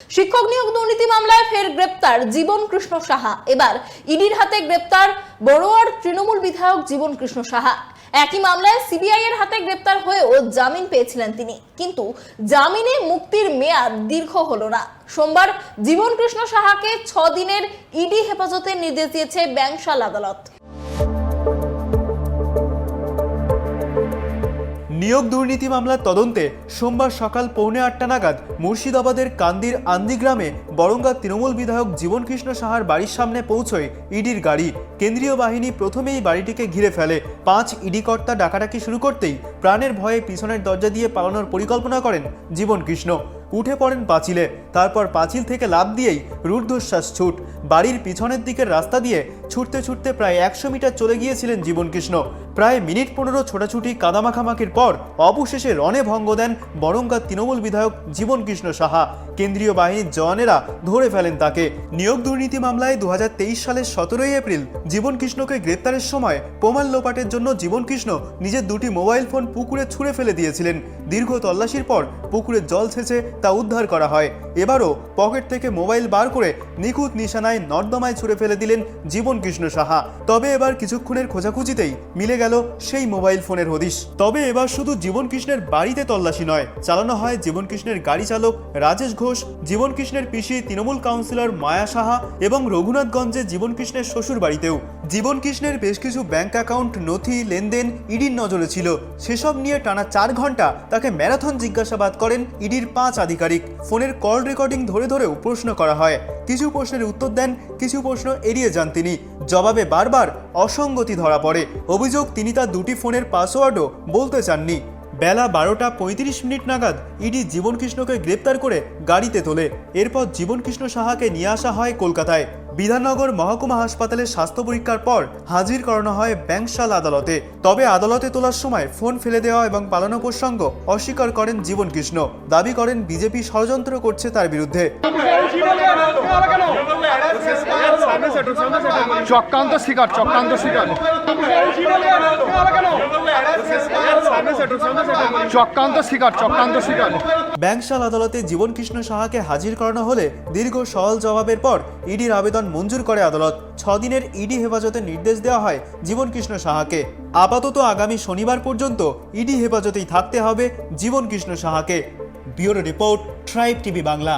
শিক্ষক নিয়োগ দুর্নীতি মামলায় ফের গ্রেপ্তার জীবন কৃষ্ণ সাহা। এবার ইডির হাতে গ্রেপ্তার বড়ুয়ার তৃণমূল বিধায়ক জীবন কৃষ্ণ সাহা। একই মামলায় সিবিআই এর হাতে গ্রেপ্তার হয়েও জামিন পেয়েছিলেন তিনি, কিন্তু জামিনে মুক্তির মেয়াদ দীর্ঘ হলো না। সোমবার জীবন কৃষ্ণ সাহাকে 6 দিনের ইডি হেফাজতের নির্দেশ দিয়েছে ব্যাংশাল আদালত। নিয়োগ দুর্নীতি মামলার তদন্তে সোমবার সকাল 8:45 নাগাদ মুর্শিদাবাদের কান্দির আন্দি গ্রামে বরঙ্গা তৃণমূল বিধায়ক জীবন কৃষ্ণ সাহার বাড়ির সামনে পৌঁছয় ইডির গাড়ি। কেন্দ্রীয় বাহিনী প্রথমেই বাড়িটিকে ঘিরে ফেলে। 5 ইডি কর্তা ডাকাডাকি শুরু করতেই প্রাণের ভয়ে পিছনের দরজা দিয়ে পালানোর পরিকল্পনা করেন জীবন কৃষ্ণ। উঠে পড়েন পাঁচিলে, তারপর পাঁচিল থেকে লাফ দিয়েই রূর্ধ্বশ্বাস ছুট। বাড়ির পিছনের দিকের রাস্তা দিয়ে ছুটতে ছুটতে প্রায় 100 মিটার চলে গিয়েছিলেন জীবন কৃষ্ণ। প্রায় মিনিট 15 ছোটাছুটি কাদামাখামাখির পর অবশেষে রণে ভঙ্গ দেন বরঙ্গা তৃণমূল বিধায়ক জীবন কৃষ্ণ সাহা। কেন্দ্রীয় বাহিনীর জওয়ানেরা ধরে ফেলেন তাকে। নিয়োগ দুর্নীতি মামলায় 2023 সালের 17 এপ্রিল জীবন কৃষ্ণকে গ্রেপ্তারের সময় প্রমাণ লোপাটের জন্য জীবন কৃষ্ণ নিজের 2টি মোবাইল ফোন পুকুরে ছুঁড়ে ফেলে দিয়েছিলেন। দীর্ঘ তল্লাশির পর পুকুরের জল ছেঁচে তা উদ্ধার করা হয়। এবারও পকেট থেকে মোবাইল বার করে নিখুঁত নিশানায় নর্দমায় ছুঁড়ে ফেলে দিলেন জীবন কৃষ্ণ সাহা। তবে এবার কিছুক্ষণের খোঁজাখুঁজিতেই মিলে গেল সেই মোবাইল ফোনের হদিশ। তবে এবার শুধু জীবন কৃষ্ণের বাড়িতে তল্লাশি নয়, চালানো হয় জীবন কৃষ্ণের গাড়ি চালক রাজেশ ঘোষ, জীবন কৃষ্ণের পিসি তৃণমূল কাউন্সিলর মায়া সাহা এবং রঘুনাথগঞ্জে জীবন কৃষ্ণের শ্বশুর বাড়িতেও। জীবন কৃষ্ণের বেশ কিছু ব্যাংক অ্যাকাউন্ট, নথি, লেনদেন ইডির নজরে ছিল। সেসব নিয়ে টানা 4 ঘন্টা তাকে ম্যারাথন জিজ্ঞাসাবাদ করেন ইডির 5 আধিকারিক। ফোনের কল রেকর্ডিং ধরে ধরেও প্রশ্ন করা হয়। কিছু প্রশ্নের উত্তর দেন, কিছু প্রশ্ন এড়িয়ে যান তিনি। জবাবে বারবার অসঙ্গতি ধরা পড়ে। অভিযোগ, তিনি তার 2টি ফোনের পাসওয়ার্ডও বলতে চাননি। বেলা 12:35 নাগাদ ইডি জীবন কৃষ্ণকে গ্রেপ্তার করে গাড়িতে তোলে। এরপর জীবন কৃষ্ণ সাহাকে নিয়ে আসা হয় কলকাতায়। বিধাননগর মহকুমা হাসপাতালে স্বাস্থ্য পরীক্ষার পর হাজির করানো হয় ব্যাংশাল আদালতে। তবে আদালতে তোলার সময় ফোন ফেলে দেওয়া এবং পালানো প্রসঙ্গ অস্বীকার করেন জীবন কৃষ্ণ। দাবি করেন বিজেপি ষড়যন্ত্র করছে তার বিরুদ্ধে। চক্রান্ত শিকার ব্যাংশাল আদালতে জীবন কৃষ্ণ সাহাকে হাজির করানো হলে দীর্ঘ সওয়াল জবাবের পর ইডির আবেদন মঞ্জুর করে আদালত। 6 দিনের ইডি হেফাজতের নির্দেশ দেওয়া হয় জীবন কৃষ্ণ সাহাকে। আপাতত আগামী শনিবার পর্যন্ত ইডি হেফাজতেই থাকতে হবে জীবন কৃষ্ণ সাহাকে। Bureau report, tribe TV Bangla.